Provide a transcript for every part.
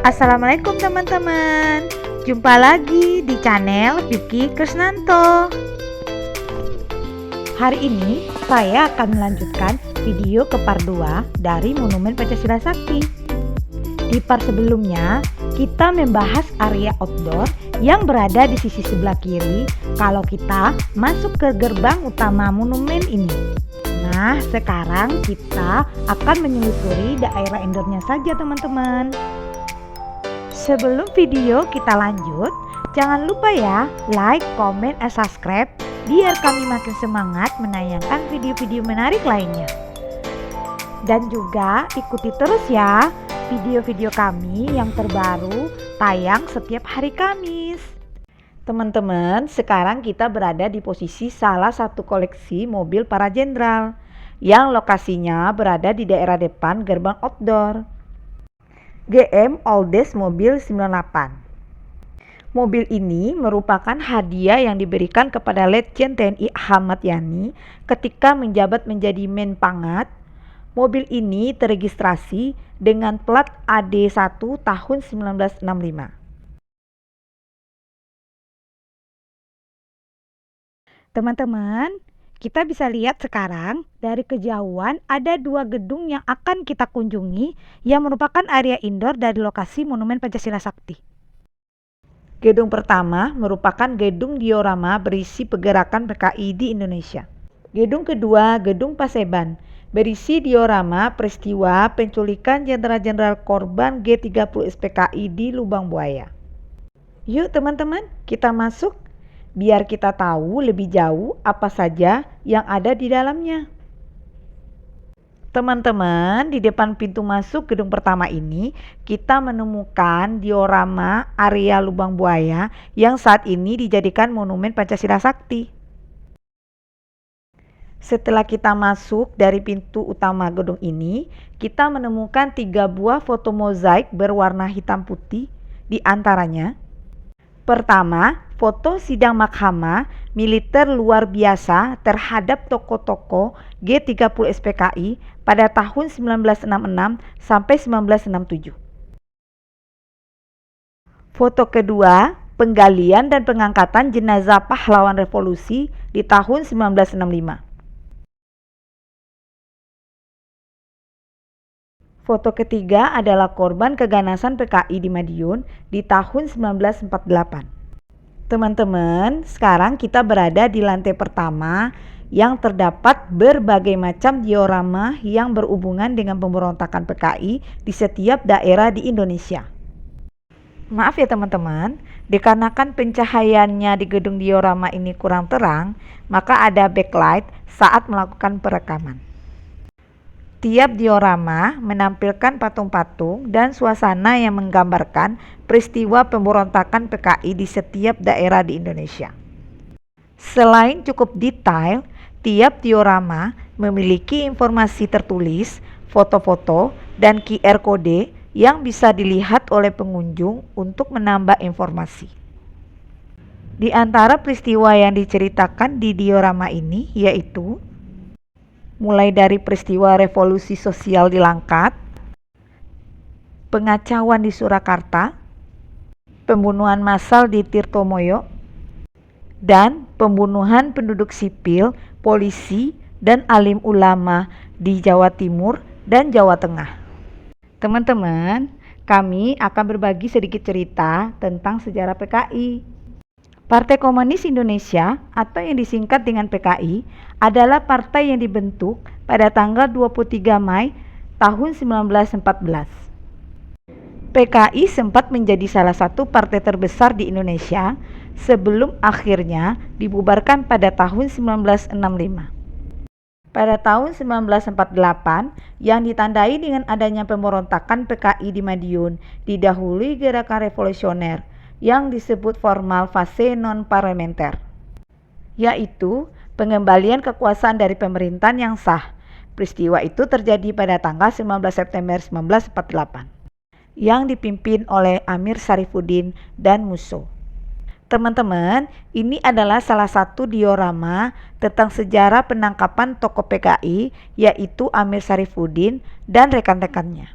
Assalamualaikum teman-teman. Jumpa lagi di channel Vicky Krisnanto. Hari ini saya akan melanjutkan video ke part 2 dari Monumen Pancasila Sakti. Di part sebelumnya kita membahas area outdoor yang berada di sisi sebelah kiri kalau kita masuk ke gerbang utama monumen ini. Nah, sekarang kita akan menyusuri daerah indoornya saja teman-teman. Sebelum video kita lanjut, jangan lupa ya like, comment, dan subscribe biar kami makin semangat menayangkan video-video menarik lainnya. Dan juga ikuti terus ya video-video kami yang terbaru tayang setiap hari Kamis. Teman-teman, sekarang kita berada di posisi salah satu koleksi mobil para jenderal yang lokasinya berada di daerah depan gerbang outdoor. GM Oldsmobile 98. Mobil ini merupakan hadiah yang diberikan kepada Letjen TNI Ahmad Yani ketika menjabat menjadi Menpangat. Mobil ini teregistrasi dengan plat AD1 tahun 1965. Teman-teman, kita bisa lihat sekarang dari kejauhan ada dua gedung yang akan kita kunjungi yang merupakan area indoor dari lokasi Monumen Pancasila Sakti. Gedung pertama merupakan gedung diorama berisi pergerakan PKI di Indonesia. Gedung kedua, Gedung Paseban, berisi diorama peristiwa penculikan jenderal-jenderal korban G30 SPKI di Lubang Buaya. Yuk teman-teman, kita masuk biar kita tahu lebih jauh apa saja yang ada di dalamnya. Teman-teman, di depan pintu masuk gedung pertama ini, kita menemukan diorama area Lubang Buaya yang saat ini dijadikan Monumen Pancasila Sakti. Setelah kita masuk dari pintu utama gedung ini, kita menemukan 3 buah foto mozaik berwarna hitam putih, di antaranya pertama, foto sidang mahkamah militer luar biasa terhadap tokoh-tokoh G30 SPKI pada tahun 1966 sampai 1967. Foto kedua, penggalian dan pengangkatan jenazah pahlawan revolusi di tahun 1965. Foto ketiga adalah korban keganasan PKI di Madiun di tahun 1948. Teman-teman, sekarang kita berada di lantai pertama yang terdapat berbagai macam diorama yang berhubungan dengan pemberontakan PKI di setiap daerah di Indonesia. Maaf ya teman-teman, dikarenakan pencahayaannya di gedung diorama ini kurang terang, maka ada backlight saat melakukan perekaman. Tiap diorama menampilkan patung-patung dan suasana yang menggambarkan peristiwa pemberontakan PKI di setiap daerah di Indonesia. Selain cukup detail, tiap diorama memiliki informasi tertulis, foto-foto, dan QR kode yang bisa dilihat oleh pengunjung untuk menambah informasi. Di antara peristiwa yang diceritakan di diorama ini yaitu mulai dari peristiwa revolusi sosial di Langkat, pengacauan di Surakarta, pembunuhan massal di Tirtomoyo, dan pembunuhan penduduk sipil, polisi, dan alim ulama di Jawa Timur dan Jawa Tengah. Teman-teman, kami akan berbagi sedikit cerita tentang sejarah PKI. Partai Komunis Indonesia atau yang disingkat dengan PKI adalah partai yang dibentuk pada tanggal 23 Mei tahun 1914. PKI sempat menjadi salah satu partai terbesar di Indonesia sebelum akhirnya dibubarkan pada tahun 1965. Pada tahun 1948 yang ditandai dengan adanya pemberontakan PKI di Madiun didahului gerakan revolusioner yang disebut formal fase non-parlementer, yaitu pengembalian kekuasaan dari pemerintahan yang sah. Peristiwa itu terjadi pada tanggal 19 September 1948, yang dipimpin oleh Amir Syarifuddin dan Musso. Teman-teman, ini adalah salah satu diorama tentang sejarah penangkapan tokoh PKI, yaitu Amir Syarifuddin dan rekan-rekannya.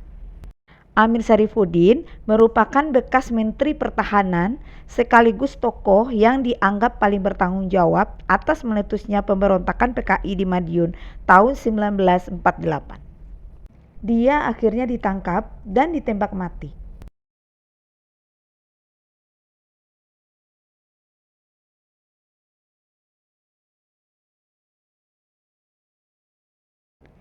Amir Syarifuddin merupakan bekas Menteri Pertahanan sekaligus tokoh yang dianggap paling bertanggung jawab atas meletusnya pemberontakan PKI di Madiun tahun 1948. Dia akhirnya ditangkap dan ditembak mati.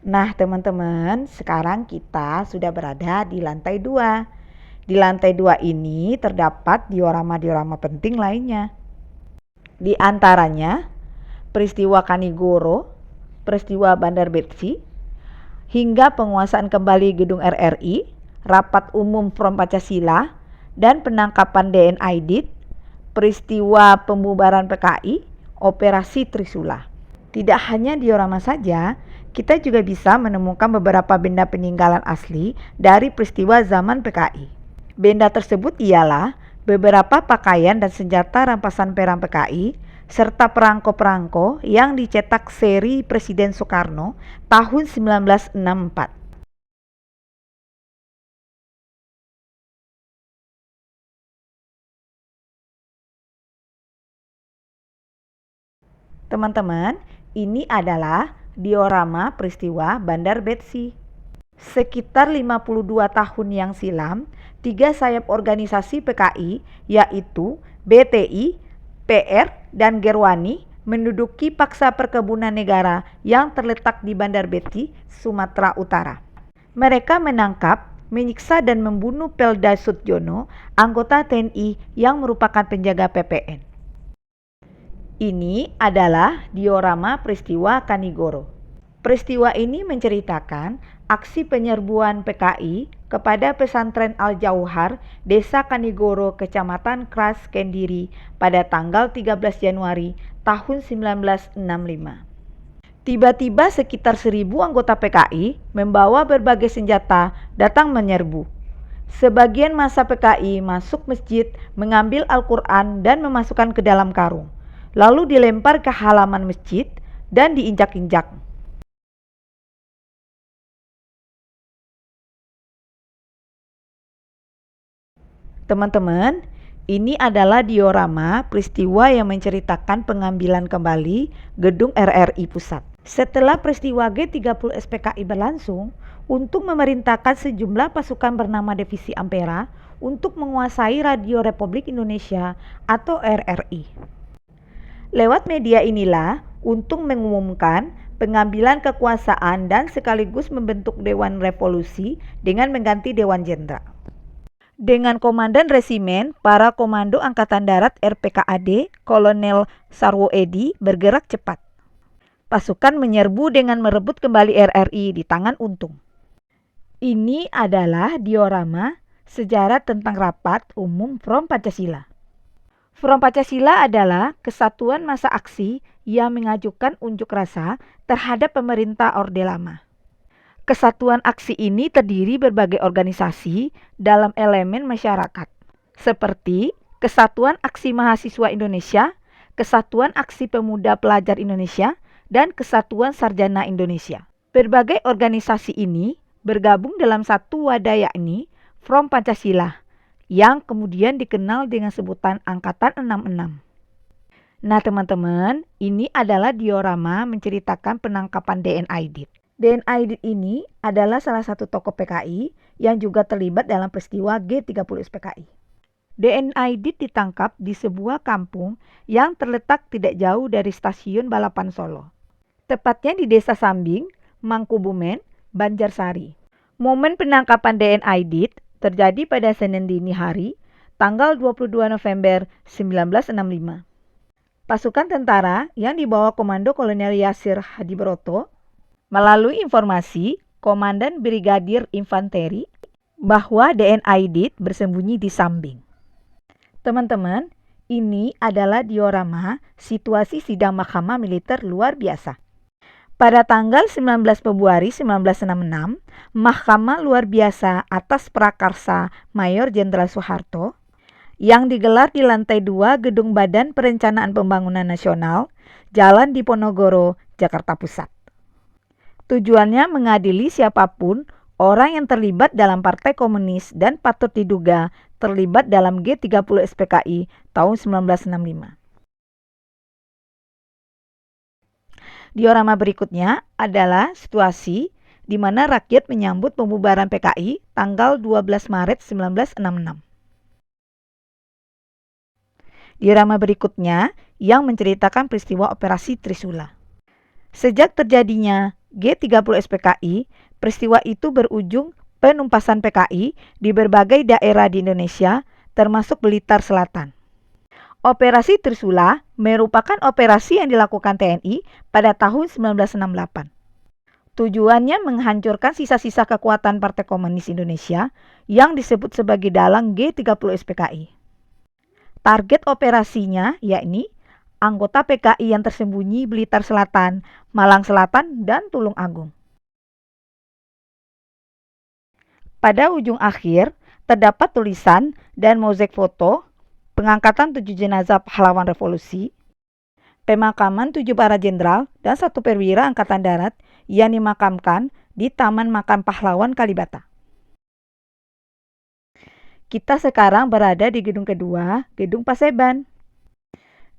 Nah, teman-teman, sekarang kita sudah berada di lantai 2. Di lantai 2 ini terdapat diorama-diorama penting lainnya. Di antaranya, peristiwa Kanigoro, peristiwa Bandar Betsi, hingga penguasaan kembali gedung RRI, rapat umum Front Pancasila, dan penangkapan DN Aidit, peristiwa pembubaran PKI, operasi Trisula. Tidak hanya diorama saja, kita juga bisa menemukan beberapa benda peninggalan asli dari peristiwa zaman PKI. Benda tersebut ialah beberapa pakaian dan senjata rampasan perang PKI, serta perangko-perangko yang dicetak seri Presiden Soekarno tahun 1964. Teman-teman, ini adalah diorama peristiwa Bandar Betsi. Sekitar 52 tahun yang silam, 3 sayap organisasi PKI yaitu BTI, PR, dan Gerwani menduduki paksa perkebunan negara yang terletak di Bandar Betsi, Sumatera Utara. Mereka menangkap, menyiksa dan membunuh Pelda Sutyono, anggota TNI yang merupakan penjaga PPN. Ini adalah diorama peristiwa Kanigoro. Peristiwa ini menceritakan aksi penyerbuan PKI kepada pesantren Al-Jauhar, Desa Kanigoro, Kecamatan Kras, Kendiri pada tanggal 13 Januari tahun 1965. Tiba-tiba sekitar 1.000 anggota PKI membawa berbagai senjata datang menyerbu. Sebagian massa PKI masuk masjid, mengambil Al-Quran dan memasukkan ke dalam karung, lalu dilempar ke halaman masjid dan diinjak-injak. Teman-teman, ini adalah diorama peristiwa yang menceritakan pengambilan kembali gedung RRI Pusat. Setelah peristiwa G30 SPKI berlangsung, untuk memerintahkan sejumlah pasukan bernama Divisi Ampera untuk menguasai Radio Republik Indonesia atau RRI. Lewat media inilah untuk mengumumkan pengambilan kekuasaan dan sekaligus membentuk Dewan Revolusi dengan mengganti Dewan Jenderal. Dengan Komandan Resimen, para Komando Angkatan Darat RPKAD, Kolonel Sarwo Edi bergerak cepat. Pasukan menyerbu dengan merebut kembali RRI di tangan Untung. Ini adalah diorama sejarah tentang rapat umum Front Pancasila. Front Pancasila adalah kesatuan massa aksi yang mengajukan unjuk rasa terhadap pemerintah Orde Lama. Kesatuan aksi ini terdiri berbagai organisasi dalam elemen masyarakat, seperti Kesatuan Aksi Mahasiswa Indonesia, Kesatuan Aksi Pemuda Pelajar Indonesia, dan Kesatuan Sarjana Indonesia. Berbagai organisasi ini bergabung dalam satu wadah, yakni Front Pancasila, yang kemudian dikenal dengan sebutan Angkatan 66. Nah teman-teman, ini adalah diorama menceritakan penangkapan DN Aidit. DN Aidit ini adalah salah satu tokoh PKI yang juga terlibat dalam peristiwa G30 SPKI. DN Aidit ditangkap di sebuah kampung yang terletak tidak jauh dari stasiun balapan Solo. Tepatnya di Desa Sambing, Mangkubumen, Banjarsari. Momen penangkapan DN Aidit terjadi pada Senin dini hari, tanggal 22 November 1965. Pasukan tentara yang dibawa Komando Kolonel Yasir Hadibroto melalui informasi Komandan Brigadir Infanteri bahwa DN Aidit bersembunyi di Sambing. Teman-teman, ini adalah diorama situasi sidang Mahkamah Militer luar biasa. Pada tanggal 19 Februari 1966, Mahkamah Luar Biasa atas prakarsa Mayor Jenderal Soeharto yang digelar di lantai 2 Gedung Badan Perencanaan Pembangunan Nasional, Jalan Diponegoro, Jakarta Pusat. Tujuannya mengadili siapapun orang yang terlibat dalam Partai Komunis dan patut diduga terlibat dalam G30 SPKI tahun 1965. Diorama berikutnya adalah situasi di mana rakyat menyambut pembubaran PKI tanggal 12 Maret 1966. Diorama berikutnya yang menceritakan peristiwa Operasi Trisula. Sejak terjadinya G30 SPKI, peristiwa itu berujung penumpasan PKI di berbagai daerah di Indonesia, termasuk Blitar Selatan. Operasi Trisula merupakan operasi yang dilakukan TNI pada tahun 1968. Tujuannya menghancurkan sisa-sisa kekuatan Partai Komunis Indonesia yang disebut sebagai dalang G30 SPKI. Target operasinya yakni anggota PKI yang tersembunyi Blitar Selatan, Malang Selatan, dan Tulung Agung. Pada ujung akhir, terdapat tulisan dan mozaik foto pengangkatan 7 jenazah pahlawan revolusi, pemakaman 7 para jenderal dan 1 perwira Angkatan Darat yang dimakamkan di Taman Makam Pahlawan Kalibata. Kita sekarang berada di gedung kedua, Gedung Paseban.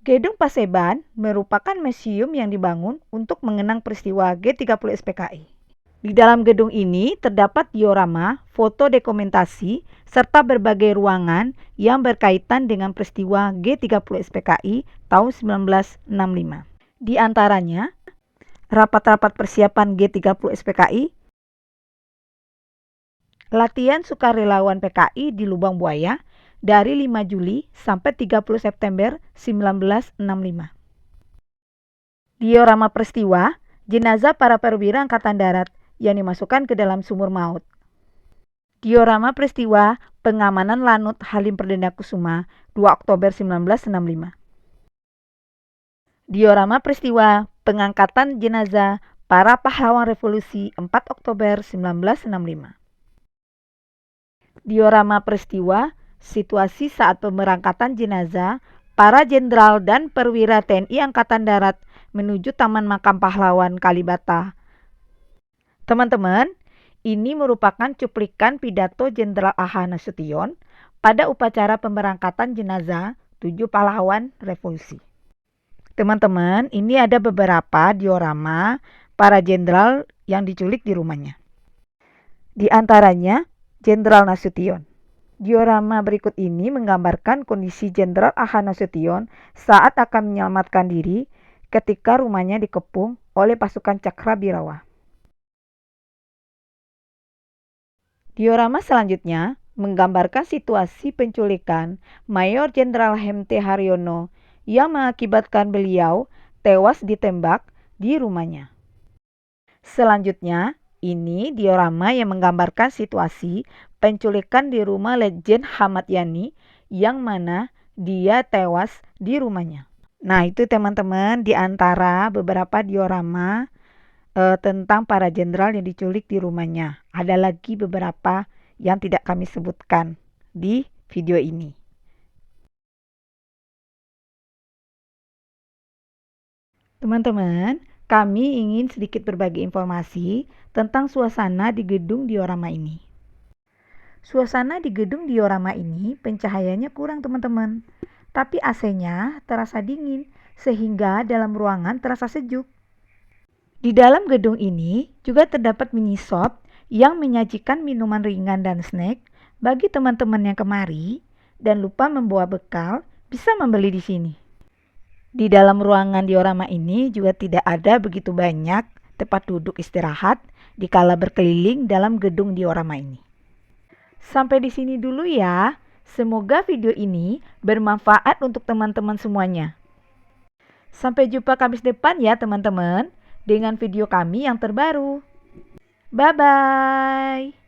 Gedung Paseban merupakan museum yang dibangun untuk mengenang peristiwa G30 SPKI. Di dalam gedung ini terdapat diorama, foto dokumentasi, serta berbagai ruangan yang berkaitan dengan peristiwa G30 SPKI tahun 1965. Di antaranya, rapat-rapat persiapan G30 SPKI, latihan sukarelawan PKI di Lubang Buaya dari 5 Juli sampai 30 September 1965. Diorama peristiwa jenazah para perwira Angkatan Darat yang dimasukkan ke dalam sumur maut. Diorama peristiwa pengamanan Lanut Halim Perdana Kusuma 2 Oktober 1965. Diorama peristiwa pengangkatan jenazah para pahlawan revolusi 4 Oktober 1965. Diorama peristiwa situasi saat pemberangkatan jenazah para jenderal dan perwira TNI Angkatan Darat menuju Taman Makam Pahlawan Kalibata. Teman-teman, ini merupakan cuplikan pidato Jenderal A.H. Nasution pada upacara pemberangkatan jenazah 7 pahlawan revolusi. Teman-teman, ini ada beberapa diorama para jenderal yang diculik di rumahnya. Di antaranya, Jenderal Nasution. Diorama berikut ini menggambarkan kondisi Jenderal A.H. Nasution saat akan menyelamatkan diri ketika rumahnya dikepung oleh pasukan Cakrabirawa. Diorama selanjutnya menggambarkan situasi penculikan Mayor Jenderal H.M.T. Haryono yang mengakibatkan beliau tewas ditembak di rumahnya. Selanjutnya, ini diorama yang menggambarkan situasi penculikan di rumah Legend Ahmad Yani yang mana dia tewas di rumahnya. Nah, itu teman-teman di antara beberapa diorama tentang para jenderal yang diculik di rumahnya. Ada lagi beberapa yang tidak kami sebutkan di video ini. Teman-teman, kami ingin sedikit berbagi informasi tentang suasana di gedung diorama ini. Suasana di gedung diorama ini pencahayaannya kurang teman-teman, tapi AC-nya terasa dingin sehingga dalam ruangan terasa sejuk. Di dalam gedung ini juga terdapat mini shop yang menyajikan minuman ringan dan snack bagi teman-teman yang kemari dan lupa membawa bekal bisa membeli di sini. Di dalam ruangan diorama ini juga tidak ada begitu banyak tempat duduk istirahat dikala berkeliling dalam gedung diorama ini. Sampai di sini dulu ya. Semoga video ini bermanfaat untuk teman-teman semuanya. Sampai jumpa Kamis depan ya teman-teman dengan video kami yang terbaru. Bye-bye.